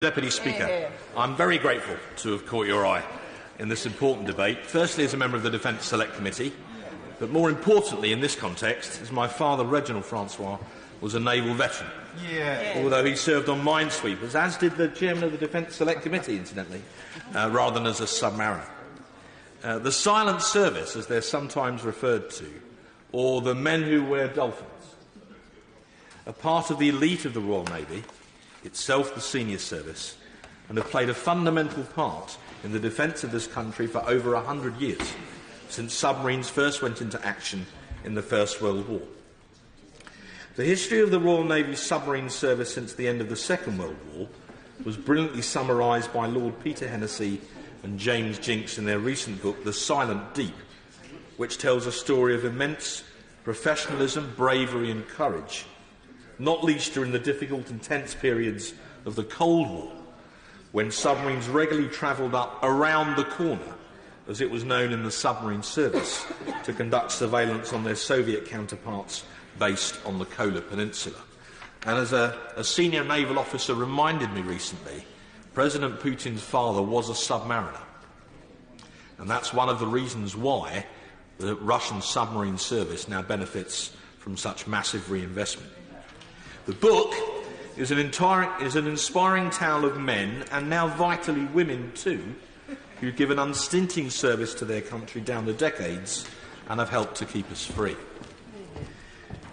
Deputy Speaker, I'm very grateful to have caught your eye in this important debate, firstly as a member of the Defence Select Committee, but more importantly in this context, as my father, Reginald Francois, was a naval veteran, although he served on minesweepers, as did the chairman of the Defence Select Committee, incidentally, rather than as a submariner. The silent service, as they're sometimes referred to, or the men who wear dolphins, are part of the elite of the Royal Navy, itself the senior service, and have played a fundamental part in the defence of this country for over 100 years, since submarines first went into action in the First World War. The history of the Royal Navy's submarine service since the end of the Second World War was brilliantly summarised by Lord Peter Hennessy and James Jinks in their recent book, The Silent Deep, which tells a story of immense professionalism, bravery and courage, not least during the difficult and tense periods of the Cold War, when submarines regularly travelled up around the corner, as it was known in the submarine service, to conduct surveillance on their Soviet counterparts based on the Kola Peninsula. And as a senior naval officer reminded me recently, President Putin's father was a submariner. And that's one of the reasons why the Russian submarine service now benefits from such massive reinvestment. The book is an inspiring tale of men, and now vitally women too, who give an unstinting service to their country down the decades and have helped to keep us free.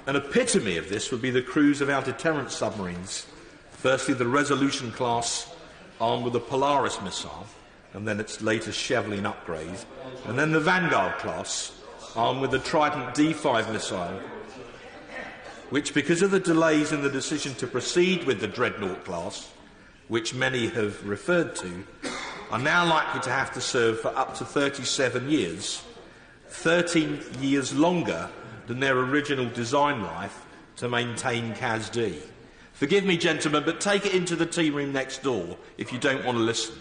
An epitome of this would be the crews of our deterrent submarines. Firstly, the Resolution class, armed with the Polaris missile, and then its latest Cheveline upgrade, and then the Vanguard class, armed with the Trident D5 missile, which, because of the delays in the decision to proceed with the Dreadnought class, which many have referred to, are now likely to have to serve for up to 37 years, 13 years longer than their original design life, to maintain CAS-D. Forgive me, gentlemen, but take it into the tea room next door if you don't want to listen.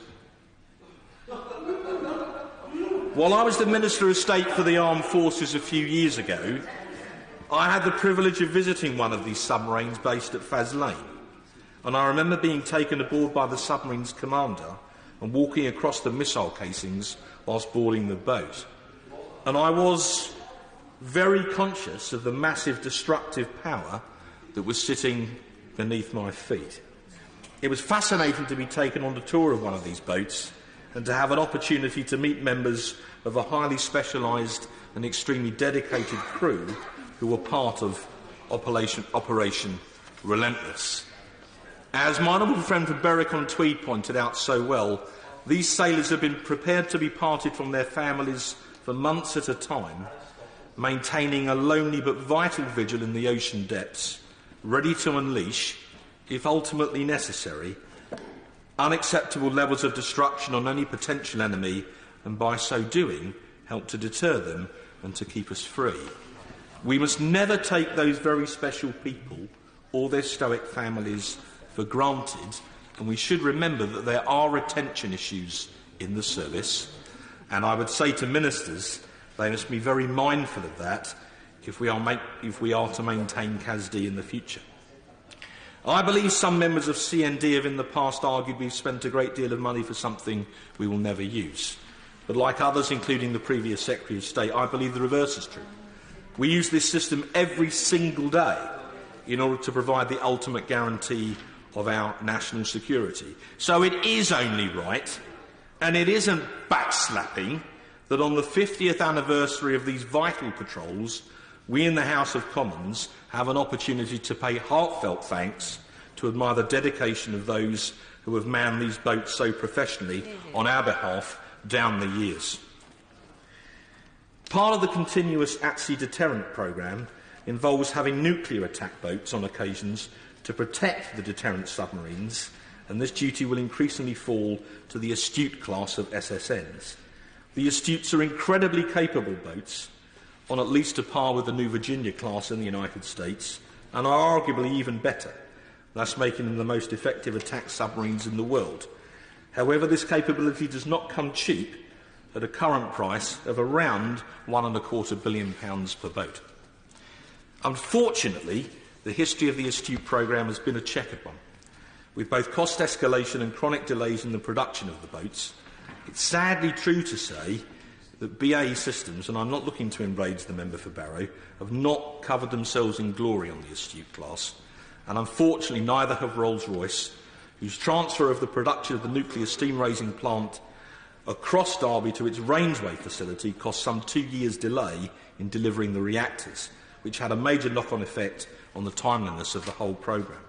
While I was the Minister of State for the Armed Forces a few years ago, I had the privilege of visiting one of these submarines based at Faslane, and I remember being taken aboard by the submarine's commander and walking across the missile casings whilst boarding the boat. And I was very conscious of the massive destructive power that was sitting beneath my feet. It was fascinating to be taken on a tour of one of these boats and to have an opportunity to meet members of a highly specialised and extremely dedicated crew who were part of Operation Relentless. As my honourable friend from Berwick-on-Tweed pointed out so well, these sailors have been prepared to be parted from their families for months at a time, maintaining a lonely but vital vigil in the ocean depths, ready to unleash, if ultimately necessary, unacceptable levels of destruction on any potential enemy, and by so doing help to deter them and to keep us free. We must never take those very special people or their stoic families for granted, and we should remember that there are retention issues in the service, and I would say to ministers they must be very mindful of that if we are to maintain CAS-D in the future. I believe some members of CND have in the past argued we've spent a great deal of money for something we will never use. But like others, including the previous Secretary of State, I believe the reverse is true. We use this system every single day in order to provide the ultimate guarantee of our national security. So it is only right, and it isn't backslapping, that on the 50th anniversary of these vital patrols, we in the House of Commons have an opportunity to pay heartfelt thanks to admire the dedication of those who have manned these boats so professionally on our behalf down the years. Part of the continuous at-sea deterrent programme involves having nuclear attack boats on occasions to protect the deterrent submarines, and this duty will increasingly fall to the Astute class of SSNs. The Astutes are incredibly capable boats, on at least a par with the New Virginia class in the United States, and are arguably even better, thus making them the most effective attack submarines in the world. However, this capability does not come cheap at a current price of around £1.25 billion per boat. Unfortunately, the history of the Astute programme has been a chequered one. with both cost escalation and chronic delays in the production of the boats, it's sadly true to say that BAE Systems, and I'm not looking to enrage the member for Barrow, have not covered themselves in glory on the Astute class, and unfortunately neither have Rolls-Royce, whose transfer of the production of the nuclear steam-raising plant across Derby to its Rangeway facility cost some 2 years' delay in delivering the reactors, which had a major knock-on effect on the timeliness of the whole programme.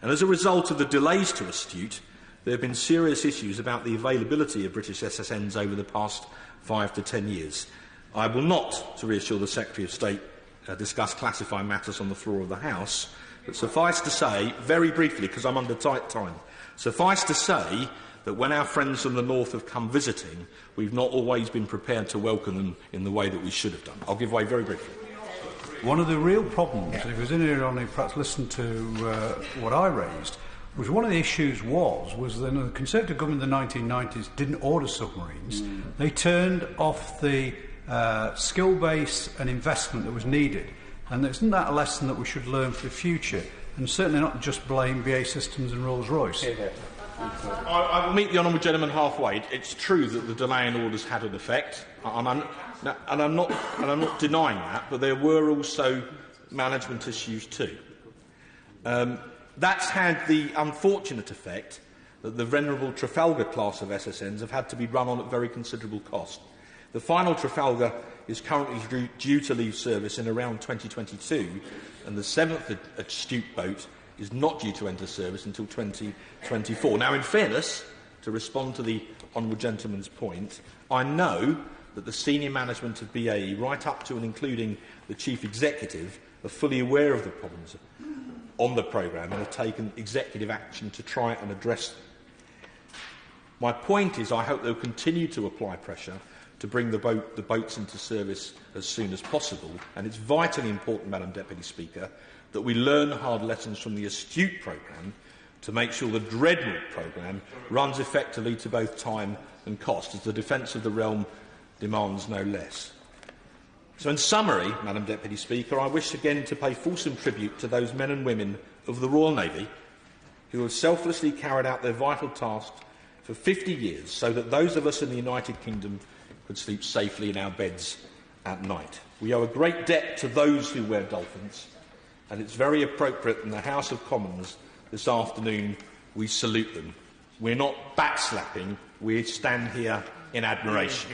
And as a result of the delays to Astute, there have been serious issues about the availability of British SSNs over the past 5 to 10 years. I will not, to reassure the Secretary of State, discuss classified matters on the floor of the House, but suffice to say, very briefly, because I'm under tight time, suffice to say that when our friends from the North have come visiting, we've not always been prepared to welcome them in the way that we should have done. I'll give way very briefly. One of the real problems, if he was in here only perhaps listen to what I raised, was one of the issues was that the Conservative government in the 1990s didn't order submarines. They turned off the skill base and investment that was needed. And isn't that a lesson that we should learn for the future? And certainly not just blame BAE Systems and Rolls-Royce. I will meet the honourable gentleman halfway. It's true that the delay in orders had an effect, and I'm not denying that, but there were also management issues too. That's had the unfortunate effect that the venerable Trafalgar class of SSNs have had to be run on at very considerable cost. The final Trafalgar is currently due to leave service in around 2022, and the 7th Astute boat is not due to enter service until 2024. Now, in fairness, to respond to the honourable gentleman's point, I know that the senior management of BAE, right up to and including the chief executive, are fully aware of the problems on the programme and have taken executive action to try and address them. My point is I hope they will continue to apply pressure to bring the boats into service as soon as possible, and it's vitally important, Madam Deputy Speaker, that we learn hard lessons from the Astute programme to make sure the Dreadnought programme runs effectively to both time and cost, as the defence of the realm demands no less. So, in summary, Madam Deputy Speaker, I wish again to pay fulsome tribute to those men and women of the Royal Navy who have selflessly carried out their vital task for 50 years so that those of us in the United Kingdom could sleep safely in our beds at night. We owe a great debt to those who wear dolphins, and it's very appropriate in the House of Commons this afternoon we salute them. We're not backslapping, we stand here in admiration.